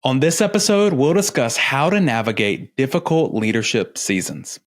On this episode, we'll discuss how to navigate difficult leadership seasons.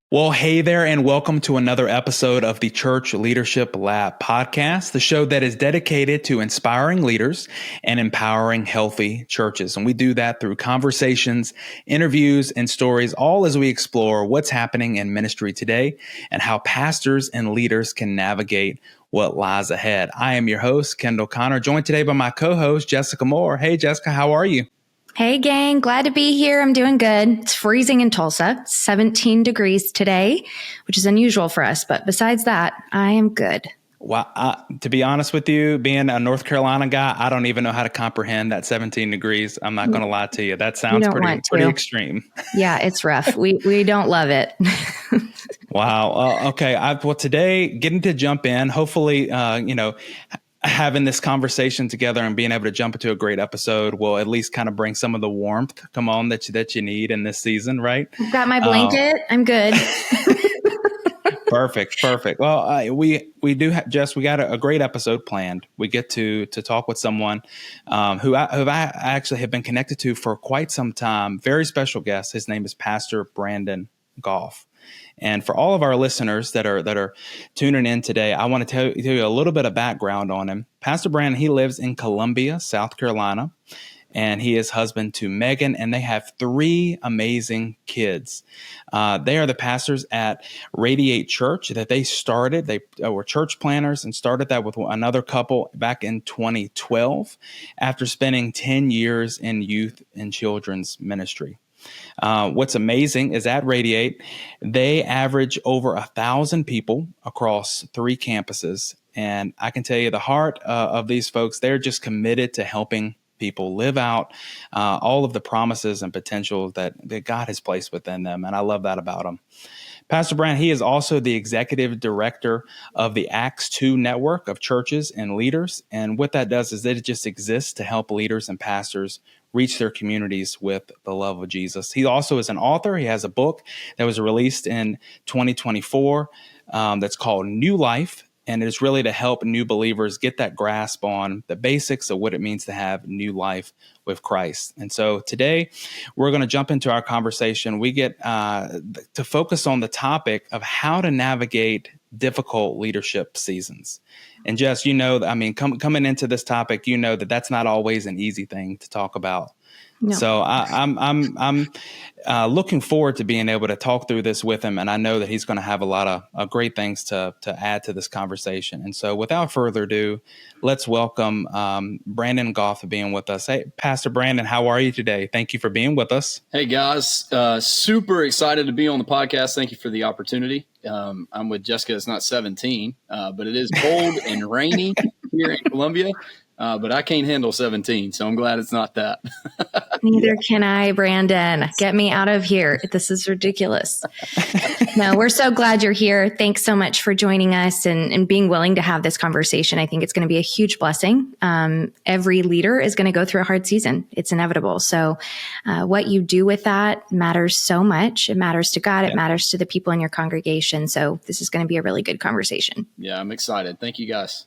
Well, hey there, and welcome to another episode of the Church Leadership Lab podcast, the show that is dedicated to inspiring leaders and empowering healthy churches. And we do that through conversations, interviews, and stories, all as we explore what's happening in ministry today and how pastors and leaders can navigate what lies ahead. I am your host, Kendall Connor, joined today by my co-host, Jessica Moore. Hey, Jessica, how are you? Hey, gang. Glad to be here. I'm doing good. It's freezing in Tulsa, 17 degrees today, which is unusual for us. But besides that, I am good. Well, to be honest with you, being a North Carolina guy, I don't even know how to comprehend that 17 degrees. I'm not going to lie to you. That sounds pretty extreme. Yeah, it's rough. We don't love it. Wow. Okay. Well, today, getting to jump in, hopefully, having this conversation together and being able to jump into a great episode will at least kind of bring some of the warmth, that you need in this season, right? I've got my blanket. I'm good. Perfect. Well, we do have, Jess, we got a great episode planned. We get to talk with someone who I actually have been connected to for quite some time. Very special guest. His name is Pastor Brandon Goff. And for all of our listeners that are tuning in today, I want to tell you a little bit of background on him. Pastor Brandon, he lives in Columbia, South Carolina, and he is husband to Megan, and they have 3 amazing kids. They are the pastors at Radiate Church that they started. They were church planners and started that with another couple back in 2012 after spending 10 years in youth and children's ministry. What's amazing is at Radiate, they average over 1,000 people across 3 campuses. And I can tell you the heart of these folks, they're just committed to helping people live out all of the promises and potential that God has placed within them. And I love that about them. Pastor Brandon, he is also the executive director of the Acts 2 network of churches and leaders. And what that does is that it just exists to help leaders and pastors reach their communities with the love of Jesus. He also is an author. He has a book that was released in 2024 that's called New Life. And it is really to help new believers get that grasp on the basics of what it means to have new life with Christ. And so today we're going to jump into our conversation. We get to focus on the topic of how to navigate difficult leadership seasons. And Jess, coming into this topic, that that's not always an easy thing to talk about. No. So I'm looking forward to being able to talk through this with him, and I know that he's going to have a lot of great things to add to this conversation. And so, without further ado, let's welcome Brandon Goff being with us. Hey, Pastor Brandon, how are you today? Thank you for being with us. Hey guys, super excited to be on the podcast. Thank you for the opportunity. I'm with Jessica. It's not 17, but it is cold and rainy here in Columbia. But I can't handle 17, so I'm glad it's not that. Neither can I, Brandon. Get me out of here. This is ridiculous. No, we're so glad you're here. Thanks so much for joining us and being willing to have this conversation. I think it's going to be a huge blessing. Every leader is going to go through a hard season. It's inevitable. So what you do with that matters so much. It matters to God. It matters to the people in your congregation. So this is going to be a really good conversation. Yeah, I'm excited. Thank you, guys.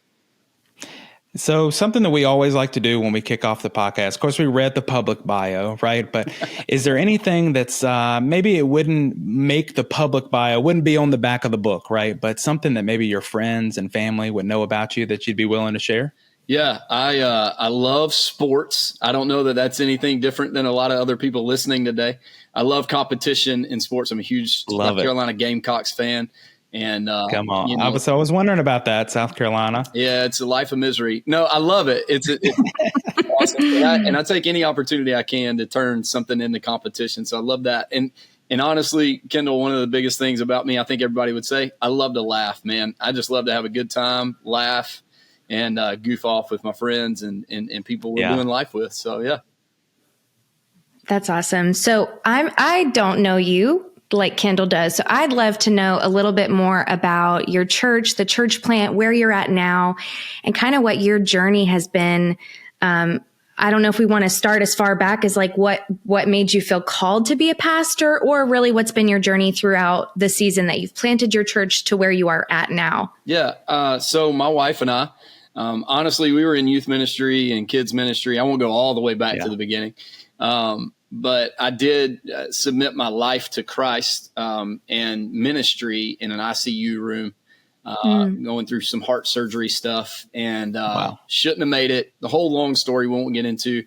So something that we always like to do when we kick off the podcast, of course, we read the public bio, right? But is there anything that's maybe it wouldn't make the public bio, wouldn't be on the back of the book, right? But something that maybe your friends and family would know about you that you'd be willing to share? Yeah, I love sports. I don't know that that's anything different than a lot of other people listening today. I love competition in sports. I'm a huge South Carolina Gamecocks fan. And come on, I was wondering about that, South Carolina. Yeah, it's a life of misery. No, I love it. It's awesome, and I take any opportunity I can to turn something into competition. So I love that. And honestly, Kendall, one of the biggest things about me, I think everybody would say, I love to laugh, man. I just love to have a good time, laugh, and goof off with my friends and people we're doing life with. So yeah, that's awesome. So I don't know you like Kendall does. So I'd love to know a little bit more about your church, the church plant, where you're at now, and kind of what your journey has been I don't know if we want to start as far back as like what made you feel called to be a pastor, or really what's been your journey throughout the season that you've planted your church to where you are at now. Yeah. So my wife and I, honestly, we were in youth ministry and kids ministry. I won't go all the way back to the beginning. But I did submit my life to Christ and ministry in an ICU room, going through some heart surgery stuff, and shouldn't have made it. The whole long story we won't get into.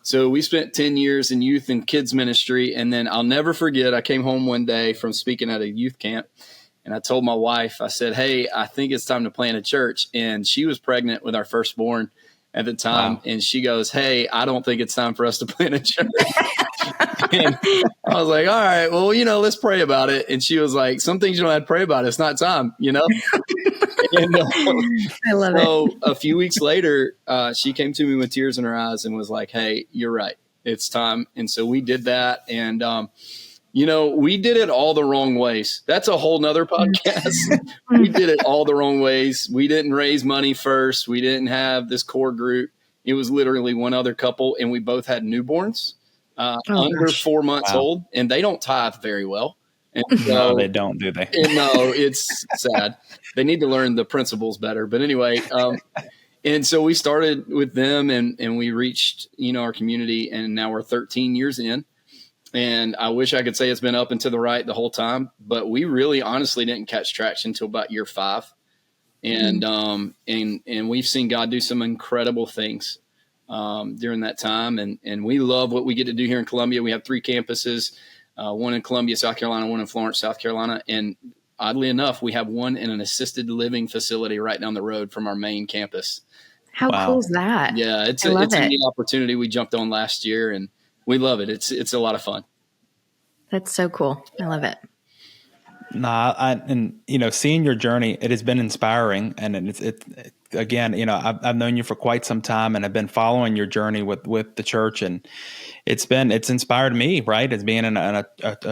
So we spent 10 years in youth and kids ministry. And then I'll never forget, I came home one day from speaking at a youth camp, and I told my wife, I said, hey, I think it's time to plant a church. And she was pregnant with our firstborn at the time. Wow. And she goes, hey, I don't think it's time for us to plant a church. And I was like, all right, well, let's pray about it. And she was like, some things you don't have to pray about. It's not time, And, I love it. So a few weeks later, she came to me with tears in her eyes and was like, hey, you're right. It's time. And so we did that. And, we did it all the wrong ways. That's a whole nother podcast. We did it all the wrong ways. We didn't raise money first. We didn't have this core group. It was literally one other couple, and we both had newborns under 4 months old, and they don't tithe very well. And so, no, they don't, do they? No, it's sad. They need to learn the principles better. But anyway, and so we started with them, and we reached, our community, and now we're 13 years in. And I wish I could say it's been up and to the right the whole time, but we really honestly didn't catch traction until about year 5. And, and we've seen God do some incredible things during that time. And we love what we get to do here in Columbia. We have 3 campuses, one in Columbia, South Carolina, one in Florence, South Carolina. And oddly enough, we have one in an assisted living facility right down the road from our main campus. How cool is that? Yeah, it's a neat opportunity we jumped on last year, and we love it. It's a lot of fun. That's so cool. I love it. Seeing your journey, it has been inspiring. And it again, I've known you for quite some time, and I've been following your journey with the church, and it's inspired me, right? As being in a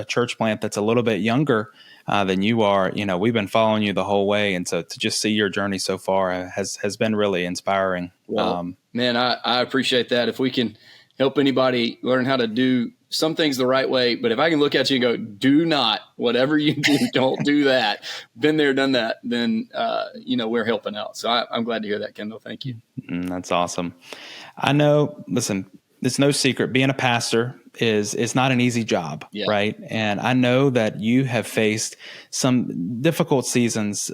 church plant that's a little bit younger than you are, we've been following you the whole way. And so to just see your journey so far has been really inspiring. Well, man, I appreciate that. If we can help anybody learn how to do some things the right way, but if I can look at you and go, do not, whatever you do, don't do that. Been there, done that. Then, we're helping out. So I'm glad to hear that, Kendall. Thank you. That's awesome. I know, listen, it's no secret. Being a pastor is not an easy job, right? And I know that you have faced some difficult seasons,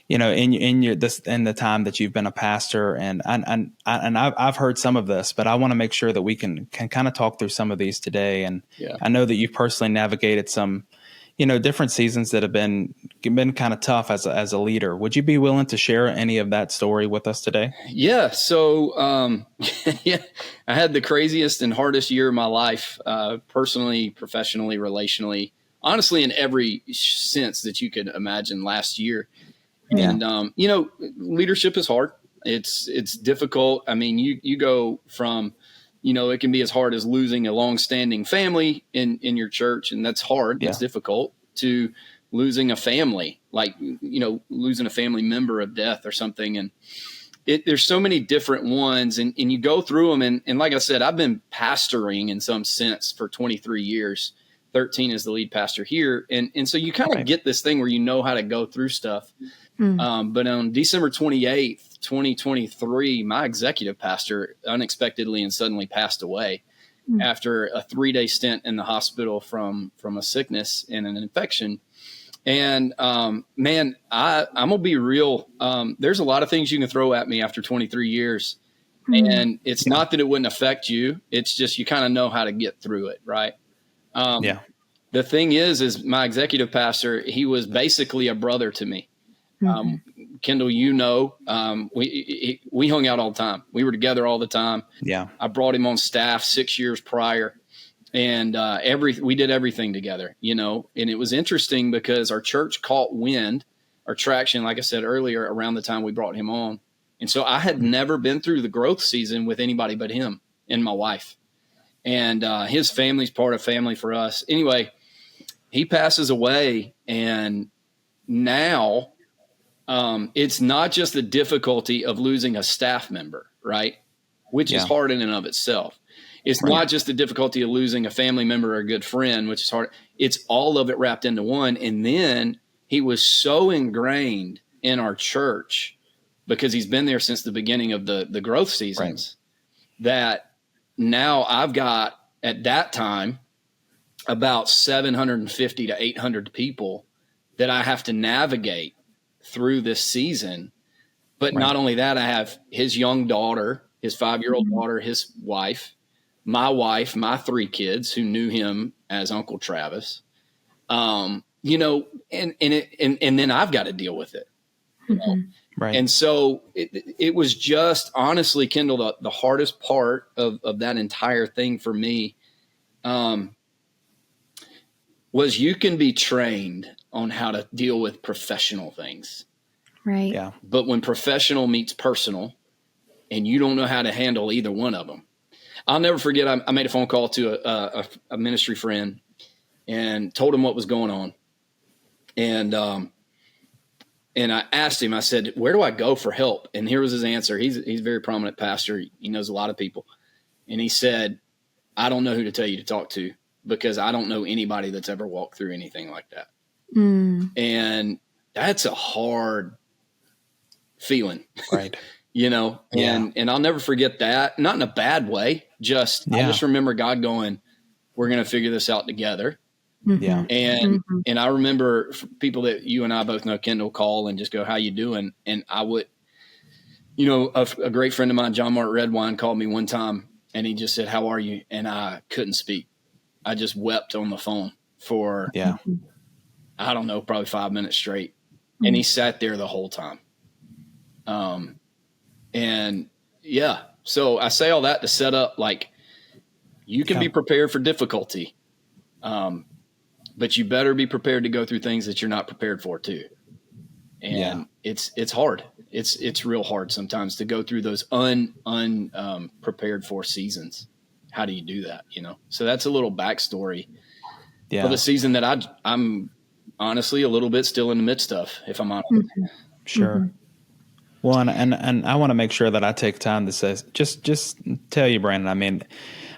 in the time that you've been a pastor, and I've heard some of this, but I want to make sure that we can kind of talk through some of these today. And I know that you've personally navigated some, different seasons that have been kind of tough as a leader. Would you be willing to share any of that story with us today? Yeah. So, I had the craziest and hardest year of my life, personally, professionally, relationally, honestly, in every sense that you could imagine last year. And, leadership is hard. It's difficult. I mean, you go from, it can be as hard as losing a long-standing family in your church, and that's hard. It's difficult, to losing a family, like, losing a family member of death or something. And there's so many different ones, and you go through them. And like I said, I've been pastoring in some sense for 23 years, 13 as the lead pastor here. And so you kind of get this thing where you know how to go through stuff. But on December 28th, 2023, my executive pastor unexpectedly and suddenly passed away after a 3-day stint in the hospital from a sickness and an infection. And, man, I'm going to be real. There's a lot of things you can throw at me after 23 years. And it's not that it wouldn't affect you. It's just you kind of know how to get through it, right? The thing is my executive pastor, he was basically a brother to me. Kendall, we hung out all the time. We were together all the time. Yeah. I brought him on staff 6 years prior, and we did everything together, and it was interesting because our church caught wind, our traction, like I said earlier, around the time we brought him on. And so I had never been through the growth season with anybody but him and my wife, and his family's part of family for us. Anyway, he passes away, and now it's not just the difficulty of losing a staff member, right? which is hard in and of itself. It's not just the difficulty of losing a family member or a good friend, which is hard. It's all of it wrapped into one. And then he was so ingrained in our church because he's been there since the beginning of the growth seasons that now I've got at that time about 750 to 800 people that I have to navigate through this season. But not only that, I have his young daughter, his 5-year-old daughter, his wife, my 3 kids who knew him as Uncle Travis, you know, and then I've got to deal with it. You know? Right. And so it was just honestly, Kendall, the hardest part of that entire thing for me was you can be trained on how to deal with professional things. Right. Yeah. But when professional meets personal and you don't know how to handle either one of them, I'll never forget. I made a phone call to a ministry friend and told him what was going on. And I asked him, I said, where do I go for help? And here was his answer. He's a very prominent pastor. He knows a lot of people. And he said, I don't know who to tell you to talk to because I don't know anybody that's ever walked through anything like that. And that's a hard feeling, right? You know, and I'll never forget that. Not in a bad way. I just remember God going, we're going to figure this out together. Yeah. And I remember people that you and I both know, Kendall, call and just go, how you doing? And I would, you know, a great friend of mine, John Mark Redwine, called me one time and he just said, how are you? And I couldn't speak. I just wept on the phone for, I don't know, probably 5 minutes straight. And he sat there the whole time. So I say all that to set up, like, you can be prepared for difficulty. But you better be prepared to go through things that you're not prepared for too. And it's hard. It's real hard sometimes to go through those prepared for seasons. How do you do that? You know? So that's a little backstory for the season that I'm honestly a little bit still in the midst of, if I'm honest. Sure. Well, and I want to make sure that I take time to say, just tell you, Brandon, I mean,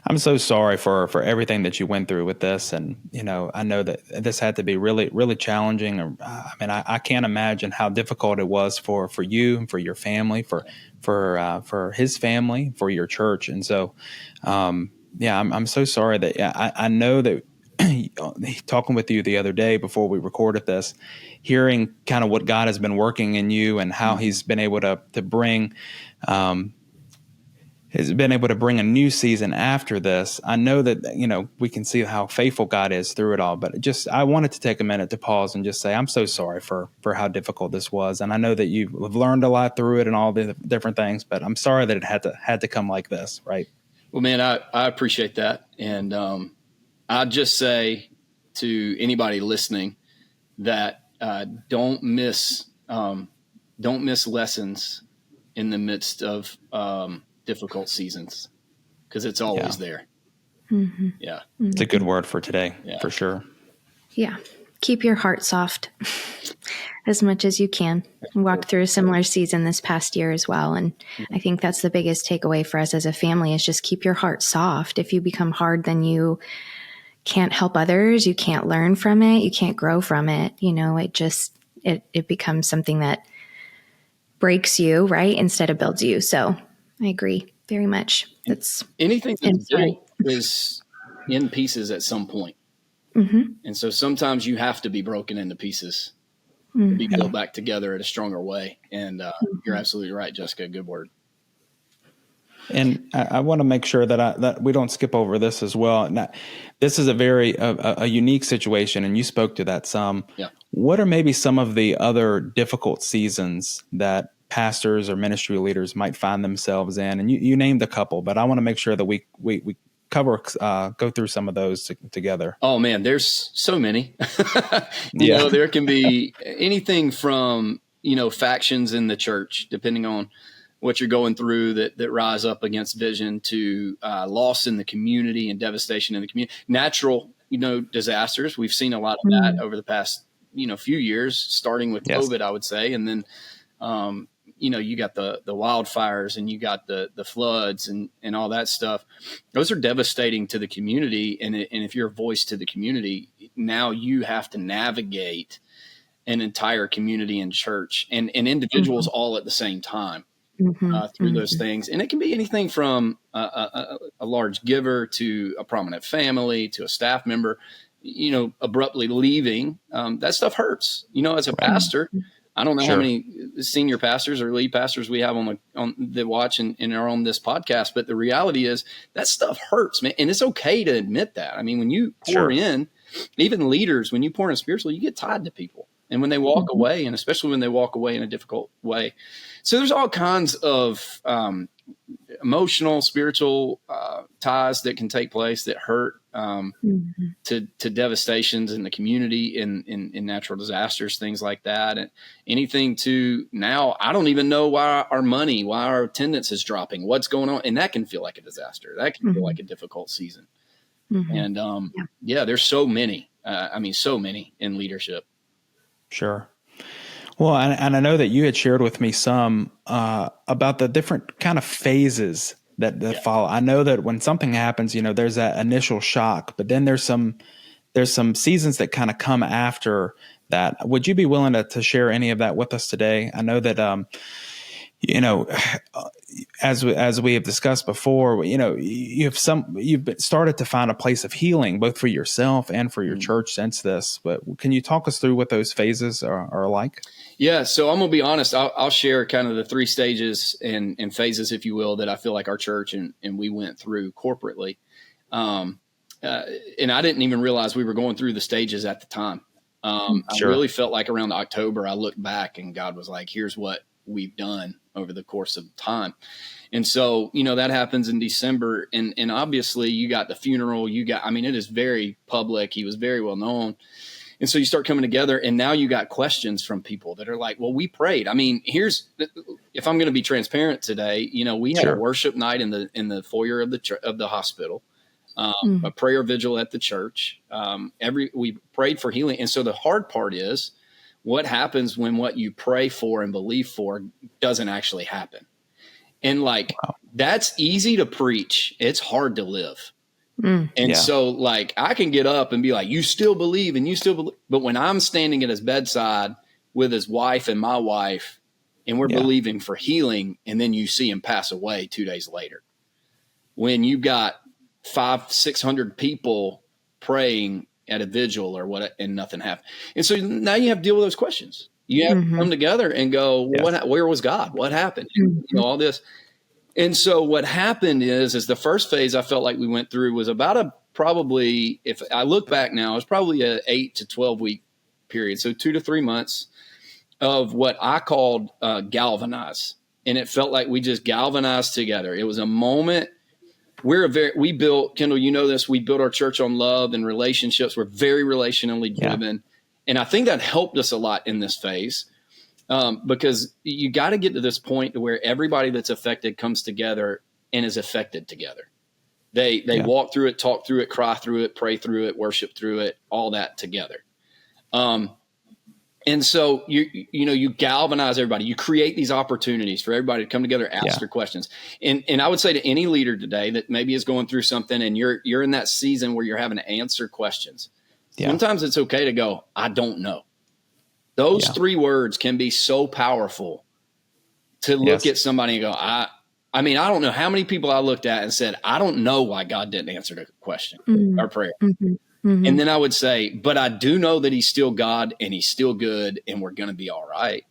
I'm so sorry for everything that you went through with this. And, you know, I know that this had to be really, really challenging. I mean, I can't imagine how difficult it was for you and for your family, for his family, for your church. And so, I'm so sorry that I know that talking with you the other day before we recorded this, hearing kind of what God has been working in you and how he's been able to bring, has been able to bring a new season after this. I know that, you know, we can see how faithful God is through it all, but I wanted to take a minute to pause and just say, I'm so sorry for how difficult this was. And I know that you've learned a lot through it and all the different things, but I'm sorry that it had to come like this. Right. Well, man, I appreciate that. And, I'd just say to anybody listening that, don't miss lessons in the midst of, difficult seasons, because it's always there. Yeah. It's a good word for today, for sure. Yeah. Keep your heart soft as much as you can. Walked through a similar season this past year as well. And I think that's the biggest takeaway for us as a family is just keep your heart soft. If you become hard, then you can't help others. You can't learn from it. You can't grow from it. You know, it becomes something that breaks you, right? Instead of builds you. So I agree very much. That's anything that's built is in pieces at some point. And so sometimes you have to be broken into pieces to be built back together in a stronger way. And you're absolutely right, Jessica. Good word. And I want to make sure that we don't skip over this as well. Now, this is a very a unique situation, and you spoke to that some. Yeah. What are maybe some of the other difficult seasons that pastors or ministry leaders might find themselves in? And you named a couple, but I want to make sure that we cover go through some of those together. Oh man, there's so many. You know, there can be anything from, you know, factions in the church, depending on what you're going through that rise up against vision, to loss in the community and devastation in the community, natural, you know, disasters. We've seen a lot of that over the past, you know, few years, starting with COVID, I would say. And then, you got the wildfires and you got the floods and all that stuff. Those are devastating to the community. And if you're a voice to the community, now you have to navigate an entire community and church and individuals all at the same time through those things. And it can be anything from a large giver to a prominent family to a staff member, abruptly leaving. That stuff hurts, as a pastor. I don't know how many senior pastors or lead pastors we have on that watch and are on this podcast, but the reality is that stuff hurts, man. And it's okay to admit that. I mean, when you pour in, even leaders, when you pour in spiritually, you get tied to people. And when they walk away, and especially when they walk away in a difficult way. So there's all kinds of emotional, spiritual ties that can take place that hurt to devastations in the community, in natural disasters, things like that. And anything to now, I don't even know why our attendance is dropping, what's going on. And that can feel like a disaster. That can feel like a difficult season. And there's so many, so many in leadership. Sure. Well, and I know that you had shared with me some about the different kind of phases that follow. I know that when something happens, there's that initial shock, but then there's some seasons that kind of come after that. Would you be willing to share any of that with us today? I know that as we have discussed before, you've started to find a place of healing both for yourself and for your church since this. But can you talk us through what those phases are like? Yeah, so I'm gonna be honest. I'll share kind of the three stages and phases, if you will, that I feel like our church and we went through corporately. And I didn't even realize we were going through the stages at the time. I really felt like around October, I looked back and God was like, "Here's what we've done over the course of time." And so, that happens in December. And obviously you got the funeral, it is very public. He was very well known. And so you start coming together and now you got questions from people that are like, well, we prayed. If I'm going to be transparent today, we had a worship night in the foyer of the hospital, a prayer vigil at the church. We prayed for healing. And so the hard part is, what happens when what you pray for and believe for doesn't actually happen? And that's easy to preach. It's hard to live. So I can get up and be like, you still believe and you still believe. But when I'm standing at his bedside with his wife and my wife, and we're believing for healing, and then you see him pass away 2 days later, when you've got 500-600 people praying at a vigil or what, and nothing happened. And so now you have to deal with those questions. You have to come together and go, where was God? What happened? All this. And so what happened is the first phase I felt like we went through was about probably, if I look back now, it was probably a 8 to 12 week period. So 2 to 3 months of what I called galvanize. And it felt like we just galvanized together. It was a moment. We built, Kendall, we built our church on love and relationships. We're very relationally driven. And I think that helped us a lot in this phase, because you got to get to this point where everybody that's affected comes together and is affected together. They walk through it, talk through it, cry through it, pray through it, worship through it, all that together. And so you galvanize everybody. You create these opportunities for everybody to come together, ask their questions. And I would say to any leader today that maybe is going through something and you're in that season where you're having to answer questions. Sometimes it's okay to go, I don't know. Those 3 words can be so powerful to look at somebody and go, I don't know how many people I looked at and said, I don't know why God didn't answer the question or prayer. And then I would say, but I do know that he's still God and he's still good and we're going to be all right.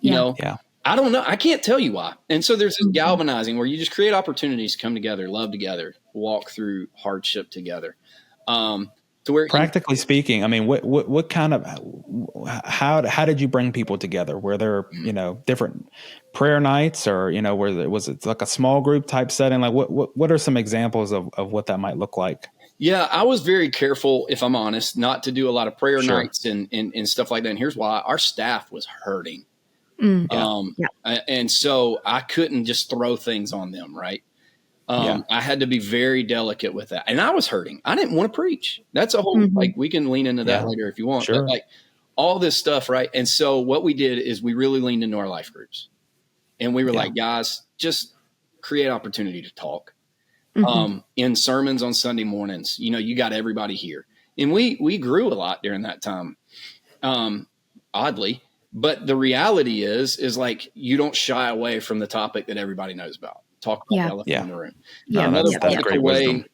I don't know. I can't tell you why. And so there's this galvanizing where you just create opportunities to come together, love together, walk through hardship together. To where, practically speaking, what kind of, how did you bring people together? Were there, different prayer nights or, was it like a small group type setting? Like what are some examples of what that might look like? Yeah, I was very careful, if I'm honest, not to do a lot of prayer nights and stuff like that. And here's why: our staff was hurting. And so I couldn't just throw things on them. Right. I had to be very delicate with that. And I was hurting. I didn't want to preach. That's a whole, we can lean into that later if you want, but all this stuff. Right. And so what we did is we really leaned into our life groups. And we were like, guys, just create opportunity to talk. In sermons on Sunday mornings, you got everybody here. And we grew a lot during that time, oddly. But the reality is like, you don't shy away from the topic that everybody knows about. Talk about the elephant in the room. Another practical way,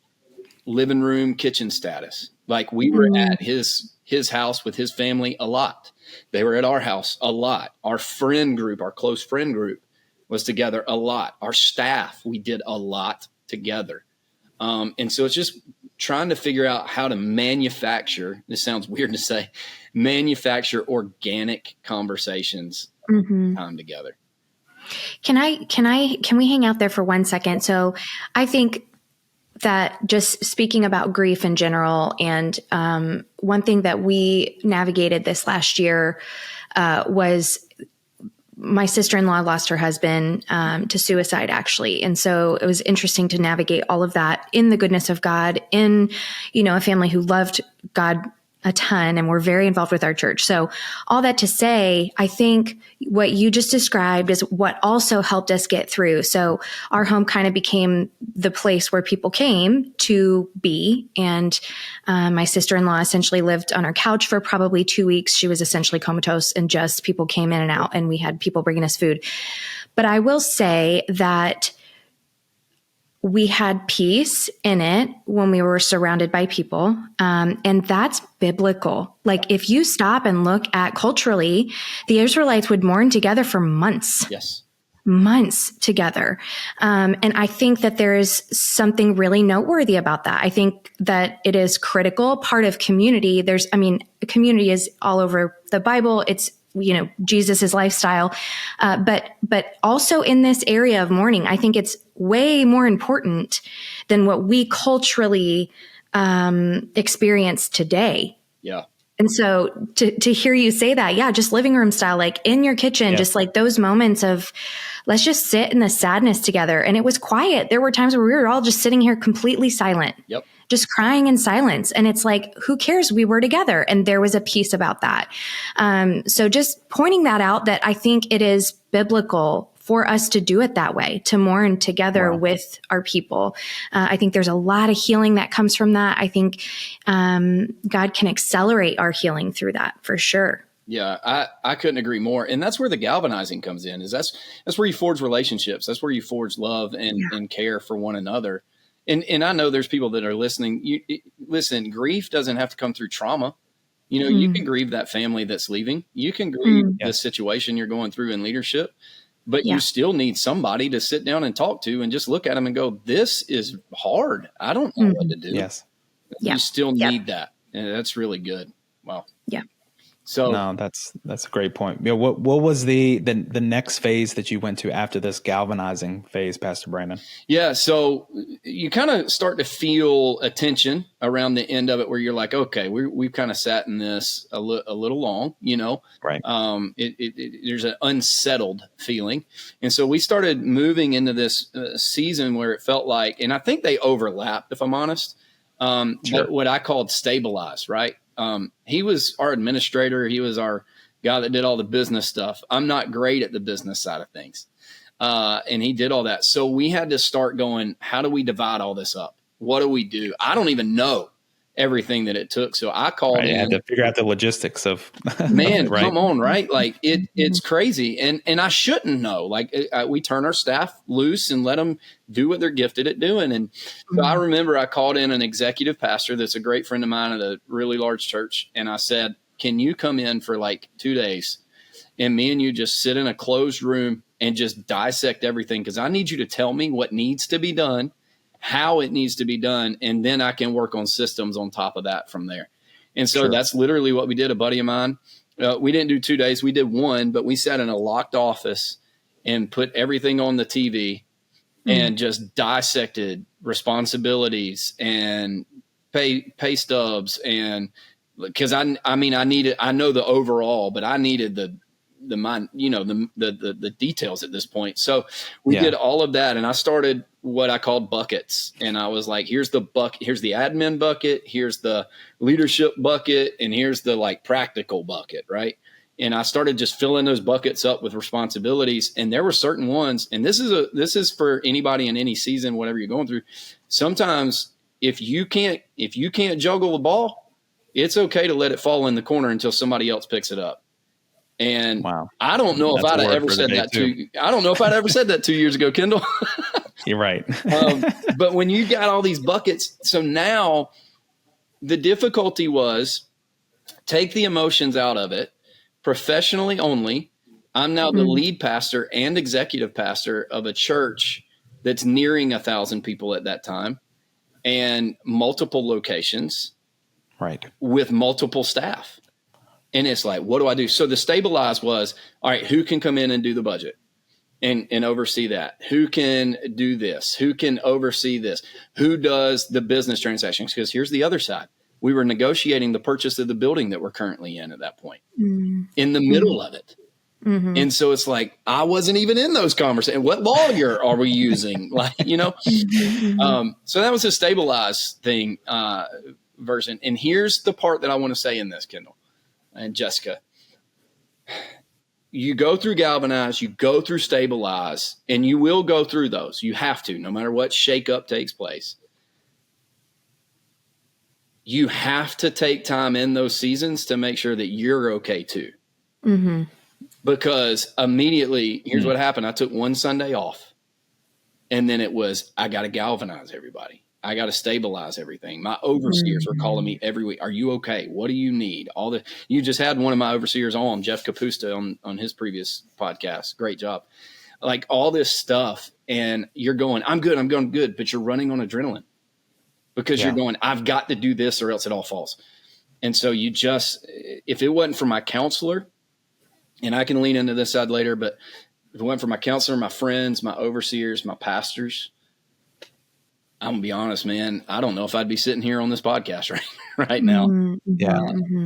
living room, kitchen status. Like we were at his house with his family a lot. They were at our house a lot. Our friend group, our close friend group was together a lot. Our staff, we did a lot together. And so it's just trying to figure out how to manufacture, this sounds weird to say, manufacture organic conversations time together. Can we hang out there for 1 second? So I think that just speaking about grief in general, and one thing that we navigated this last year was my sister-in-law lost her husband to suicide, actually. And so it was interesting to navigate all of that in the goodness of God, in, a family who loved God a ton and were very involved with our church. So all that to say, I think what you just described is what also helped us get through. So our home kind of became the place where people came to be. And my sister-in-law essentially lived on our couch for probably 2 weeks. She was essentially comatose, and just people came in and out, and we had people bringing us food. But I will say that we had peace in it when we were surrounded by people. And that's biblical. Like if you stop and look at culturally, the Israelites would mourn together for months. Yes. Months together. And I think that there is something really noteworthy about that. I think that it is critical part of community. Community is all over the Bible. It's, Jesus's lifestyle. But also in this area of mourning, I think it's way more important than what we culturally experience today. Yeah. And so to hear you say that, just living room style, like in your kitchen, just like those moments of, let's just sit in the sadness together. And it was quiet. There were times where we were all just sitting here completely silent, just crying in silence. And it's like, who cares? We were together. And there was a peace about that. So just pointing that out, that I think it is biblical for us to do it that way, to mourn together with our people. I think there's a lot of healing that comes from that. I think God can accelerate our healing through that for sure. Yeah, I couldn't agree more. And that's where the galvanizing comes in, is that's where you forge relationships. That's where you forge love and care for one another. And I know there's people that are listening. Listen, grief doesn't have to come through trauma. You can grieve that family that's leaving. You can grieve the situation you're going through in leadership. But you still need somebody to sit down and talk to and just look at them and go, this is hard. I don't know what to do. Yes. You still need that. And that's really good. Wow. Yeah. So no, that's a great point. What was the next phase that you went to after this galvanizing phase, Pastor Brandon? Yeah. So you kind of start to feel a tension around the end of it, where you're like, okay, we've kind of sat in this a little long, right. There's an unsettled feeling. And so we started moving into this season where it felt like, and I think they overlapped, if I'm honest, what I called stabilize, right? He was our administrator. He was our guy that did all the business stuff. I'm not great at the business side of things. And he did all that. So we had to start going, how do we divide all this up? What do we do? I don't even know everything that it took. So I called in. I had to figure out the logistics of man, come on, right? Like it's crazy. And I shouldn't know. Like we turn our staff loose and let them do what they're gifted at doing. And so I remember I called in an executive pastor that's a great friend of mine at a really large church. And I said, can you come in for like 2 days and me and you just sit in a closed room and just dissect everything? Because I need you to tell me what needs to be done, how it needs to be done, and then I can work on systems on top of that from there. And so that's literally what we did. A buddy of mine, we didn't do 2 days. We did one, but we sat in a locked office and put everything on the TV and just dissected responsibilities and pay stubs. And because I know the overall, but I needed the details at this point. So we did all of that. And I started what I called buckets. And I was like, here's the admin bucket, here's the leadership bucket, and here's the like practical bucket. Right. And I started just filling those buckets up with responsibilities. And there were certain ones, and this is for anybody in any season, whatever you're going through. Sometimes if you can't juggle the ball, it's okay to let it fall in the corner until somebody else picks it up. And Wow. I don't know if I'd have ever said that I don't know if I'd ever said that 2 years ago, Kendall. You're right. But when you got all these buckets, so now the difficulty was take the emotions out of it, professionally only. I'm now the lead pastor and executive pastor of a church that's nearing 1,000 people at that time and multiple locations, right, with multiple staff. And it's like, what do I do? So the stabilize was, all right, who can come in and do the budget and oversee that? Who can do this? Who can oversee this? Who does the business transactions? Because here's the other side. We were negotiating the purchase of the building that we're currently in at that point, in the middle of it. Mm-hmm. And so it's like, I wasn't even in those conversations. What lawyer are we using? So that was a stabilize thing version. And here's the part that I want to say in this, Kendall and Jessica. You go through galvanize, you go through stabilize, and you will go through those. You have to, no matter what shakeup takes place. You have to take time in those seasons to make sure that you're okay too. Mm-hmm. Because immediately, here's what happened. I took one Sunday off, and then it was, I got to galvanize everybody. I got to stabilize everything. My overseers were calling me every week. Are you okay? What do you need? You just had one of my overseers on, Jeff Capusta, on his previous podcast. Great job. Like all this stuff. And you're going, I'm going good. But you're running on adrenaline because you're going, I've got to do this or else it all falls. And so you just, if it wasn't for my counselor, and I can lean into this side later, but if it wasn't for my counselor, my friends, my overseers, my pastors, I'm gonna be honest, man, I don't know if I'd be sitting here on this podcast right now. Mm-hmm. Yeah.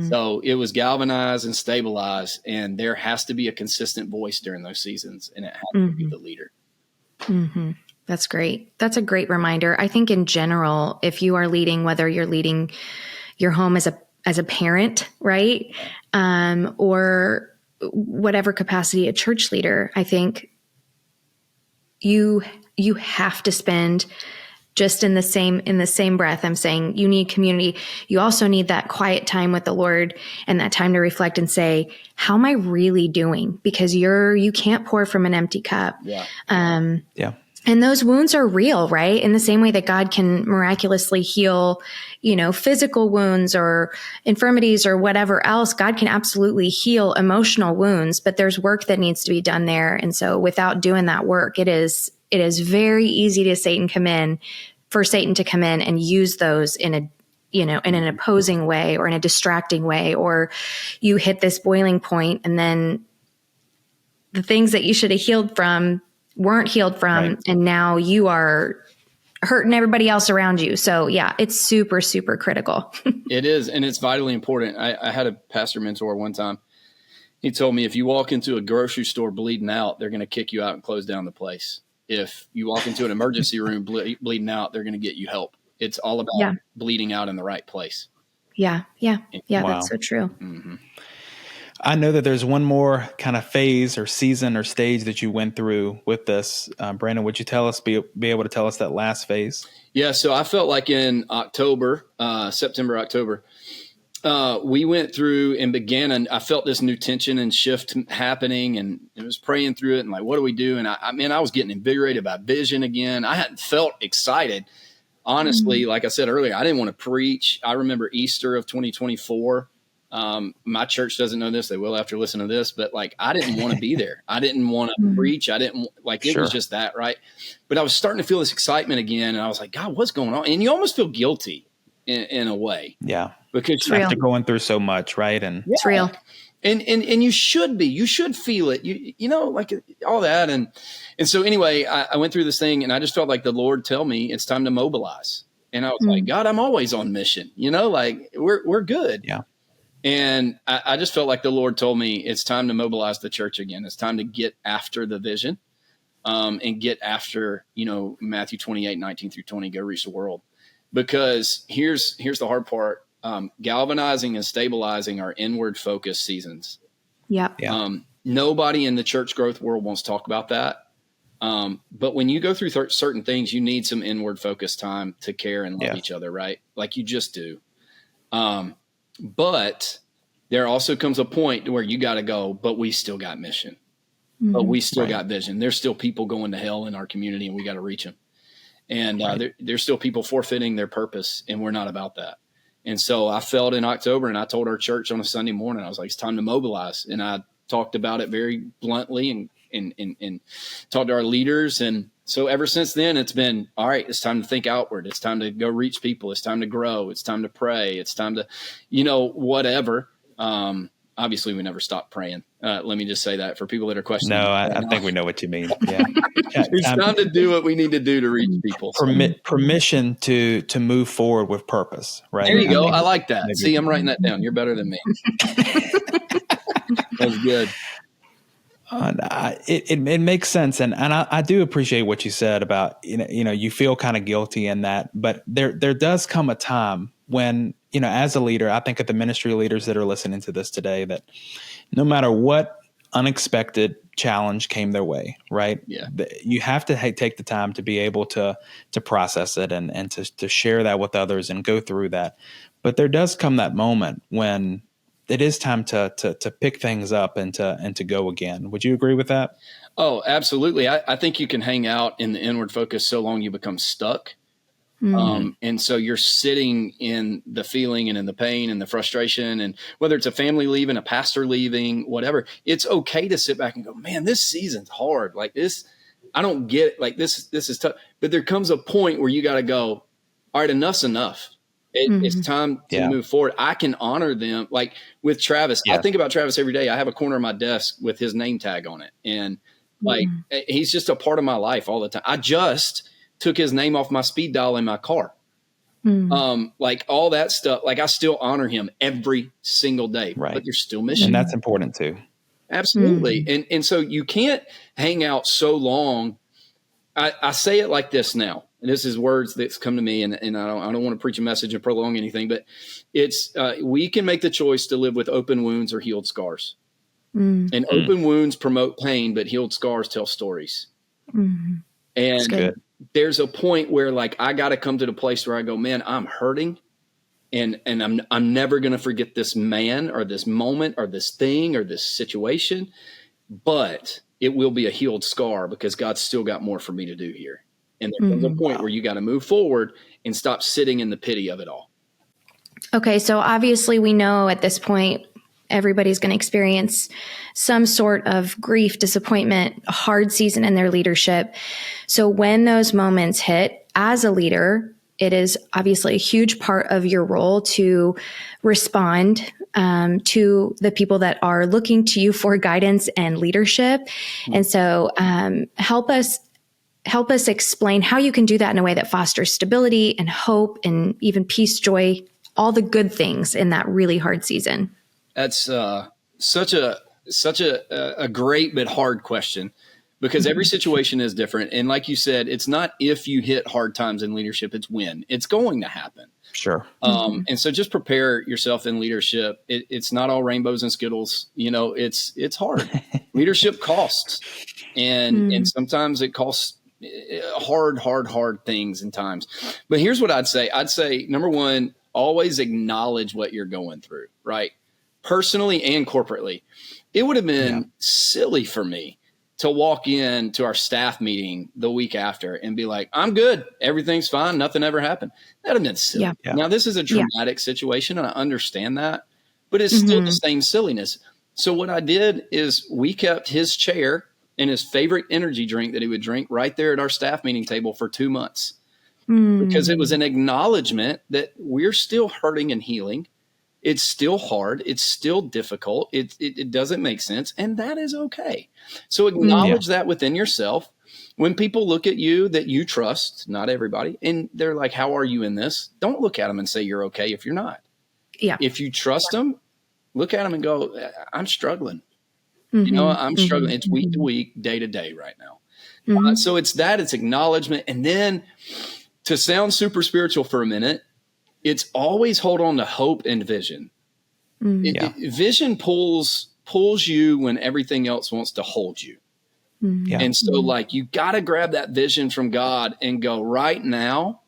So it was galvanize and stabilize, and there has to be a consistent voice during those seasons, and it has to be the leader. Mm-hmm. That's great. That's a great reminder. I think in general, if you are leading, whether you're leading your home as a parent, right, or whatever capacity, a church leader, I think you have to spend. Just in the same breath, I'm saying you need community. You also need that quiet time with the Lord and that time to reflect and say, how am I really doing? Because you can't pour from an empty cup. Yeah. And those wounds are real, right? In the same way that God can miraculously heal, physical wounds or infirmities or whatever else, God can absolutely heal emotional wounds, but there's work that needs to be done there. And so without doing that work, it is very easy for Satan to come in and use those in an opposing way or in a distracting way, or you hit this boiling point and then the things that you should have healed from weren't healed from. Right. And now you are hurting everybody else around you. So yeah, it's super, super critical. It is. And it's vitally important. I had a pastor mentor one time. He told me, if you walk into a grocery store bleeding out, they're going to kick you out and close down the place. If you walk into an emergency room bleeding out, they're going to get you help. It's all about bleeding out in the right place. Yeah. Wow. That's so true. Mm-hmm. I know that there's one more kind of phase or season or stage that you went through with this. Brandon, would you be able to tell us that last phase? Yeah. So I felt like in September, October, we went through and began, and I felt this new tension and shift happening, and it was praying through it and like, what do we do? And I was getting invigorated by vision again. I hadn't felt excited. Honestly, like I said earlier, I didn't want to preach. I remember Easter of 2024. My church doesn't know this. They will after listening to this, but like, I didn't want to be there. I didn't want to preach. It was just that. Right. But I was starting to feel this excitement again. And I was like, God, what's going on? And you almost feel guilty in a way. Yeah. Because after going through so much, right? And it's real. And you should feel it. Like all that. And so anyway, I went through this thing and I just felt like the Lord tell me it's time to mobilize. And I was like, God, I'm always on mission, like we're good. Yeah. And I just felt like the Lord told me it's time to mobilize the church again. It's time to get after the vision, and get after, Matthew 28:19-20, go reach the world. Because here's the hard part. Galvanizing and stabilizing are inward focused seasons. Yep. Yeah. Nobody in the church growth world wants to talk about that. But when you go through certain things, you need some inward focus time to care and love each other, right? Like you just do. But there also comes a point where you got to go, but we still got mission, but we still got vision. There's still people going to hell in our community and we got to reach them. And there's still people forfeiting their purpose, and we're not about that. And so I felt in October, and I told our church on a Sunday morning, I was like, it's time to mobilize. And I talked about it very bluntly and talked to our leaders. And so ever since then, it's been, all right, it's time to think outward. It's time to go reach people. It's time to grow. It's time to pray. It's time to, whatever. Obviously, we never stop praying. Let me just say that for people that are questioning. No, I think we know what you mean. Yeah. It's time to do what we need to do to reach people. Permission to move forward with purpose, right? There you go. I like that. See, I'm writing that down. You're better than me. That was good. It makes sense. And I do appreciate what you said about, you feel kind of guilty in that, but there does come a time when, as a leader, I think of the ministry leaders that are listening to this today, that no matter what unexpected challenge came their way, right? Yeah. You have to take the time to be able to process it and to share that with others and go through that. But there does come that moment when it is time to pick things up and to go again. Would you agree with that? Oh, absolutely. I think you can hang out in the inward focus so long you become stuck. And so you're sitting in the feeling and in the pain and the frustration, and whether it's a family leaving, a pastor leaving, whatever, it's okay to sit back and go, man, this season's hard. Like this, I don't get it. Like this is tough. But there comes a point where you got to go, all right, enough's enough. It's time to move forward. I can honor them. Like with Travis, I think about Travis every day. I have a corner of my desk with his name tag on it. And like, he's just a part of my life all the time. I just took his name off my speed dial in my car. Like all that stuff. Like I still honor him every single day, right? But you're still missing. And that's important too. Absolutely. And so you can't hang out so long. I say it like this now. And this is words that's come to me, and I don't want to preach a message and prolong anything, but it's we can make the choice to live with open wounds or healed scars. And open wounds promote pain, but healed scars tell stories. And there's a point where like I got to come to the place where I go, man, I'm hurting, and I'm never going to forget this man or this moment or this thing or this situation, but it will be a healed scar because God's still got more for me to do here. And there comes a point where you got to move forward and stop sitting in the pity of it all. Okay. So obviously we know at this point, everybody's going to experience some sort of grief, disappointment, a hard season in their leadership. So when those moments hit as a leader, it is obviously a huge part of your role to respond to the people that are looking to you for guidance and leadership. And so help us explain how you can do that in a way that fosters stability and hope and even peace, joy, all the good things in that really hard season. That's such a great but hard question, because every situation is different. And like you said, it's not if you hit hard times in leadership, it's when. It's going to happen. Sure. And so just prepare yourself in leadership. It's not all rainbows and Skittles. It's hard. Leadership costs. And sometimes it costs hard things and times. But here's what I'd say. I'd say, number one, always acknowledge what you're going through, right? Personally and corporately. It would have been silly for me to walk in to our staff meeting the week after and be like, I'm good. Everything's fine. Nothing ever happened. That'd have been silly. Yeah. Now, this is a dramatic situation, and I understand that, but it's still the same silliness. So what I did is we kept his chair and his favorite energy drink that he would drink right there at our staff meeting table for 2 months, because it was an acknowledgement that we're still hurting and healing. It's still hard. It's still difficult. It doesn't make sense. And that is okay. So acknowledge that within yourself. When people look at you that you trust, not everybody, and they're like, how are you in this? Don't look at them and say you're okay if you're not. Yeah. If you trust them, look at them and go, I'm struggling. I'm struggling. It's week to week, day to day right now. So it's acknowledgement. And then to sound super spiritual for a minute, it's always hold on to hope and vision. Vision pulls pulls you when everything else wants to hold you. Yeah. And so like, you got to grab that vision from God and go, right now,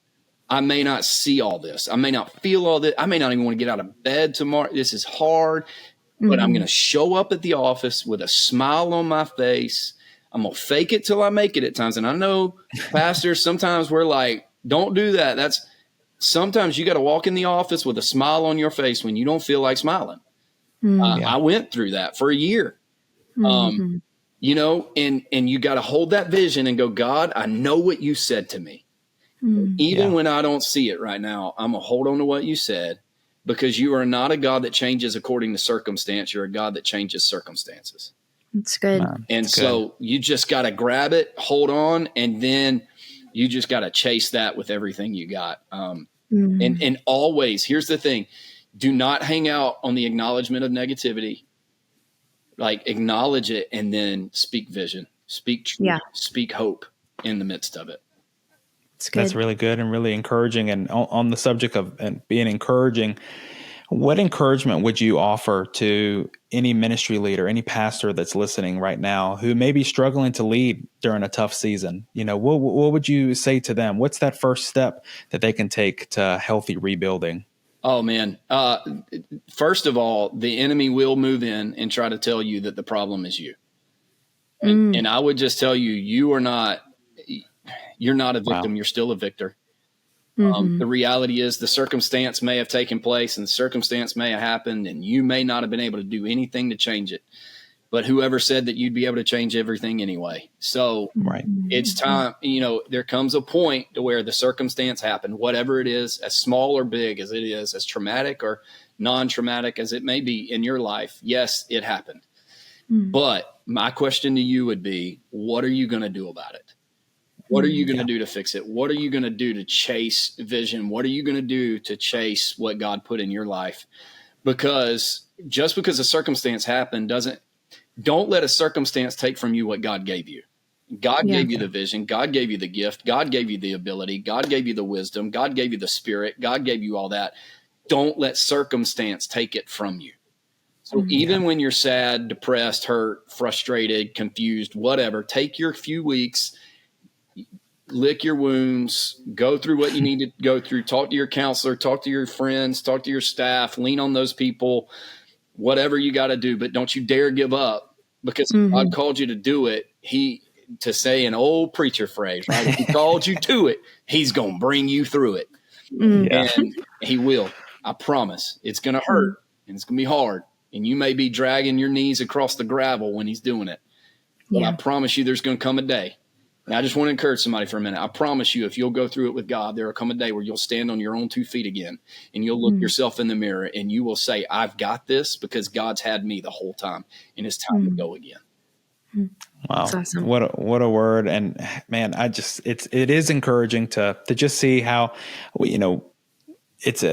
I may not see all this. I may not feel all this. I may not even want to get out of bed tomorrow. This is hard, but I'm going to show up at the office with a smile on my face. I'm going to fake it till I make it at times. And I know pastors, sometimes we're like, don't do that. Sometimes you got to walk in the office with a smile on your face when you don't feel like smiling. I went through that for a year. You know, and you got to hold that vision and go, God, I know what you said to me. Even when I don't see it right now, I'm going to hold on to what you said, because you are not a God that changes according to circumstance. You're a God that changes circumstances. That's good. And so you just got to grab it, hold on, and then you just got to chase that with everything you got. And always, here's the thing, do not hang out on the acknowledgement of negativity. Like, acknowledge it and then speak vision, speak truth, speak hope in the midst of it. That's really good and really encouraging. And on the subject of being encouraging, what encouragement would you offer to any ministry leader, any pastor that's listening right now who may be struggling to lead during a tough season? You know, what would you say to them? What's that first step that they can take to healthy rebuilding? Oh, man. First of all, the enemy will move in and try to tell you that the problem is you. And I would just tell you, you're not a victim. Wow. You're still a victor. The reality is the circumstance may have taken place and the circumstance may have happened and you may not have been able to do anything to change it. But whoever said that you'd be able to change everything anyway? So it's time, you know, there comes a point to where the circumstance happened, whatever it is, as small or big as it is, as traumatic or non-traumatic as it may be in your life. Yes, it happened. But my question to you would be, what are you going to do about it? What are you going to do to fix it? What are you going to do to chase vision? What are you going to do to chase what God put in your life? Because just because a circumstance happened don't let a circumstance take from you what God gave you. God gave you the vision. God gave you the gift. God gave you the ability. God gave you the wisdom. God gave you the spirit. God gave you all that. Don't let circumstance take it from you. So even when you're sad, depressed, hurt, frustrated, confused, whatever, take your few weeks, lick your wounds, go through what you need to go through, talk to your counselor, talk to your friends, talk to your staff, lean on those people, whatever you got to do, but don't you dare give up, because God called you to do it. To say an old preacher phrase, right? If he called you to it, he's going to bring you through it. And he will. I promise. It's going to hurt and it's going to be hard. And you may be dragging your knees across the gravel when he's doing it. But I promise you there's going to come a day. And I just want to encourage somebody for a minute. I promise you, if you'll go through it with God, there will come a day where you'll stand on your own 2 feet again and you'll look yourself in the mirror and you will say, I've got this because God's had me the whole time and it's time to go again. Wow. That's awesome. What a word. And man, it is encouraging to just see how, you know, it's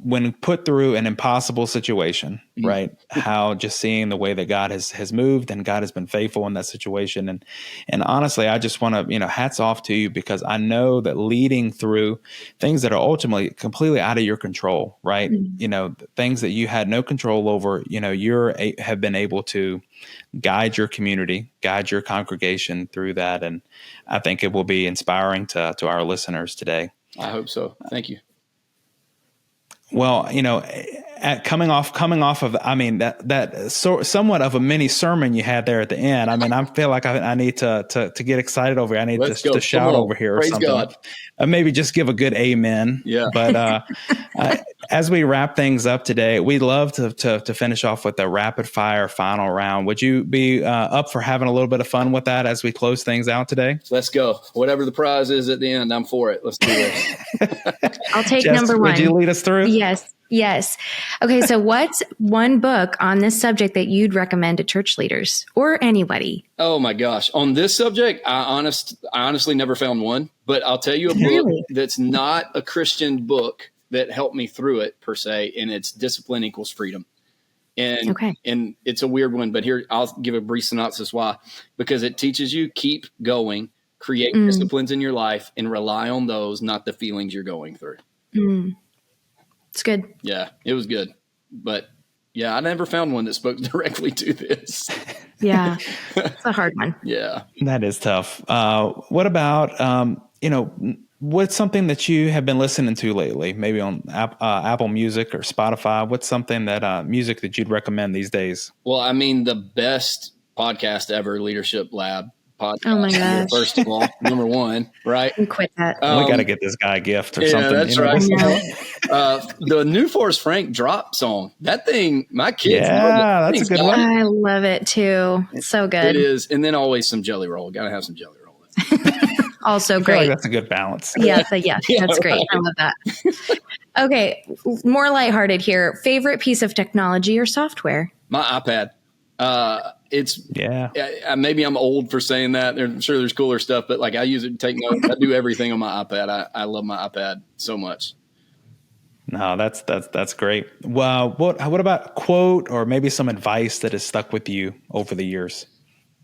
when put through an impossible situation, right? How just seeing the way that God has moved and God has been faithful in that situation. And honestly, I just want to, you know, hats off to you, because I know that leading through things that are ultimately completely out of your control, right? You know, things that you had no control over, you know, have been able to guide your community, guide your congregation through that. And I think it will be inspiring to our listeners today. I hope so. Thank you. Well, you know, coming off of, I mean, that somewhat of a mini sermon you had there at the end. I mean, I feel like I need to get excited over here. I need to shout over here or something. God. Maybe just give a good amen. Yeah. But as we wrap things up today, we'd love to finish off with a rapid fire final round. Would you be up for having a little bit of fun with that as we close things out today? Let's go. Whatever the prize is at the end, I'm for it. Let's do this. I'll take Jess, number one. Would you lead us through? Yes. Okay. So what's one book on this subject that you'd recommend to church leaders or anybody? Oh my gosh. On this subject, I honestly never found one, but I'll tell you a book that's not a Christian book that helped me through it per se. And it's Discipline Equals Freedom. And it's a weird one, but here I'll give a brief synopsis why, because it teaches you keep going, create disciplines in your life and rely on those, not the feelings you're going through. It's good. Yeah, it was good. But Yeah. I never found one that spoke directly to this. Yeah. It's a hard one. Yeah. That is tough. What about, what's something that you have been listening to lately, maybe on Apple Music or Spotify? What's something that music that you'd recommend these days? Well, I mean, the best podcast ever, Leadership Lab podcast. Oh my gosh. First of all, number one, right? We quit that. We got to get this guy a gift or something. That's right. The New Forest Frank drop song, that thing, my kids. Yeah, that's a good one. I love it too. It's so good. It is. And then always some Jelly Roll. Got to have some Jelly Roll. Also I feel great. like that's a good balance. Yeah, that's great. I love that. Okay, more lighthearted here. Favorite piece of technology or software? My iPad. Maybe I'm old for saying that. I'm sure there's cooler stuff, but like I use it to take notes. I do everything on my iPad. I love my iPad so much. No, that's great. Well, what about quote or maybe some advice that has stuck with you over the years?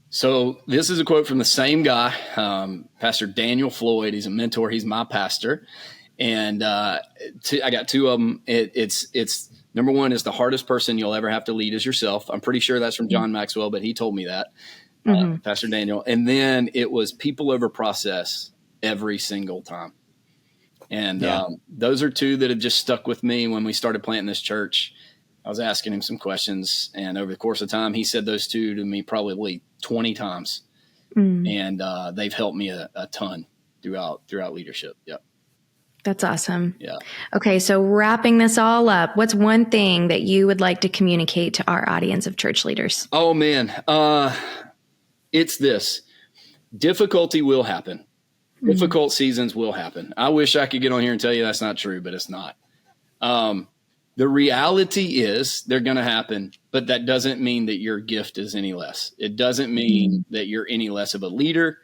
So this is a quote from the same guy, Pastor Daniel Floyd. He's a mentor. He's my pastor. And I got two of them. It's number one is the hardest person you'll ever have to lead is yourself. I'm pretty sure that's from John Maxwell, but he told me that, Pastor Daniel. And then it was people over process every single time. And those are two that have just stuck with me. When we started planting this church, I was asking him some questions, and over the course of time, he said those two to me probably 20 times. And they've helped me a ton throughout leadership. Yep. That's awesome. Yeah. Okay, so wrapping this all up, what's one thing that you would like to communicate to our audience of church leaders? Oh, man. It's this. Difficulty will happen. Difficult seasons will happen. I wish I could get on here and tell you that's not true, but it's not. The reality is they're going to happen, but that doesn't mean that your gift is any less. It doesn't mean that you're any less of a leader.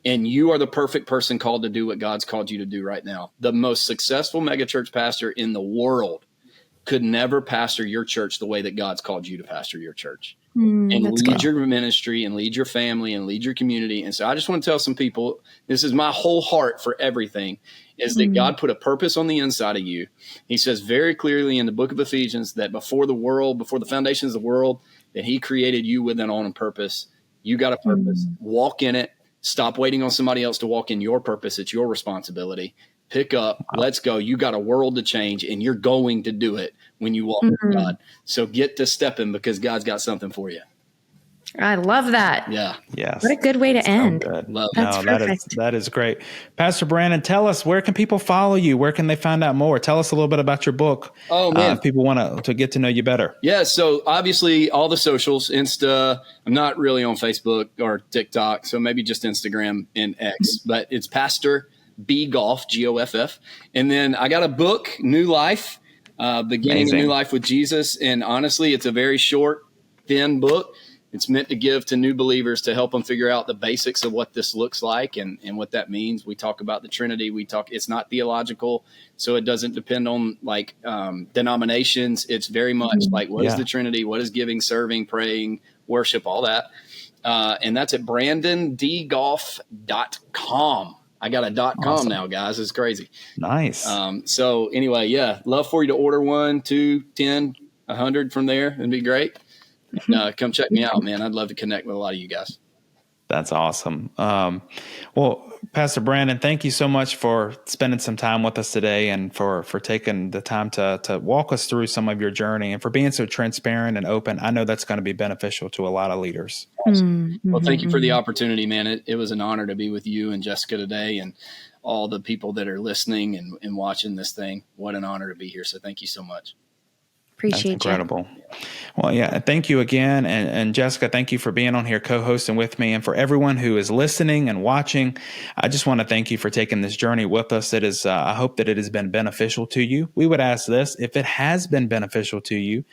And you are the perfect person called to do what God's called you to do right now. The most successful megachurch pastor in the world could never pastor your church the way that God's called you to pastor your church. And lead your ministry and lead your family and lead your community. And so I just want to tell some people, this is my whole heart for everything, is that God put a purpose on the inside of you. He says very clearly in the book of Ephesians that before the foundations of the world, that he created you with an on purpose. You got a purpose. Walk in it. Stop waiting on somebody else to walk in your purpose. It's your responsibility. Pick up. Let's go. You got a world to change, and you're going to do it when you walk with God. So get to stepping because God's got something for you. I love that. Yeah. Yes. What a good way to end. Love That's perfect. That is great. Pastor Brandon, tell us, where can people follow you? Where can they find out more? Tell us a little bit about your book. Oh, man. If people want to get to know you better. Yeah. So obviously all the socials, Insta, I'm not really on Facebook or TikTok. So maybe just Instagram and X, but it's Pastor B Goff, Goff. And then I got a book, New Life, Beginning a New Life with Jesus. And honestly, it's a very short, thin book. It's meant to give to new believers to help them figure out the basics of what this looks like and what that means. We talk about the Trinity. It's not theological, so it doesn't depend on denominations. It's very much like, what is the Trinity? What is giving, serving, praying, worship, all that. And that's at brandondgoff.com. I got a .com now, guys. It's crazy. Nice. So anyway, love for you to order 1, 2, 10, 100 from there. It'd be great. And, come check me out, man. I'd love to connect with a lot of you guys. That's awesome. Well, Pastor Brandon, thank you so much for spending some time with us today and for taking the time to walk us through some of your journey and for being so transparent and open. I know that's going to be beneficial to a lot of leaders. Awesome. Well, thank you for the opportunity, man. It was an honor to be with you and Jessica today and all the people that are listening and watching this thing. What an honor to be here. So thank you so much. Appreciate That's incredible. Well, yeah, thank you again. And Jessica, thank you for being on here co-hosting with me. And for everyone who is listening and watching, I just want to thank you for taking this journey with us. It is, I hope that it has been beneficial to you. We would ask this, if it has been beneficial to you,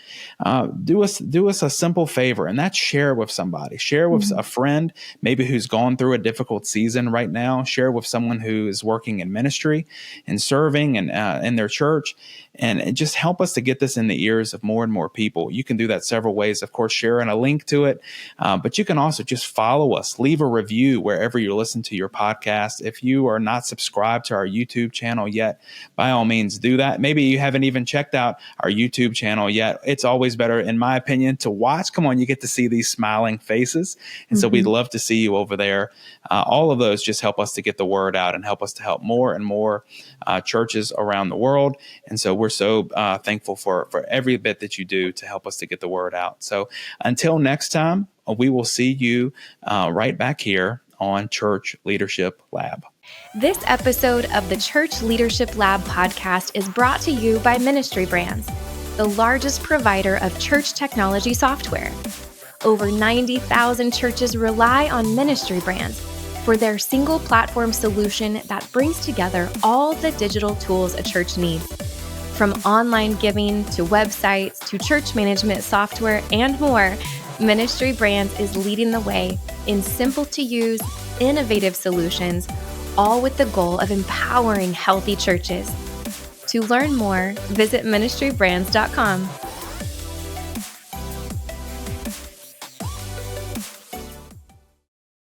do us a simple favor, and that's share with somebody. Share with a friend, maybe who's gone through a difficult season right now. Share with someone who is working in ministry and serving and in their church. And just help us to get this in the ears ears of more and more people. You can do that several ways. Of course, sharing a link to it, but you can also just follow us, leave a review wherever you listen to your podcast. If you are not subscribed to our YouTube channel yet, by all means do that. Maybe you haven't even checked out our YouTube channel yet. It's always better, in my opinion, to watch. Come on, you get to see these smiling faces. And so we'd love to see you over there. All of those just help us to get the word out and help us to help more and more churches around the world. And so we're so thankful for every bit that you do to help us to get the word out. So until next time, we will see you right back here on Church Leadership Lab. This episode of the Church Leadership Lab podcast is brought to you by Ministry Brands, the largest provider of church technology software. Over 90,000 churches rely on Ministry Brands for their single platform solution that brings together all the digital tools a church needs. From online giving to websites to church management software and more, Ministry Brands is leading the way in simple to use, innovative solutions, all with the goal of empowering healthy churches. To learn more, visit ministrybrands.com.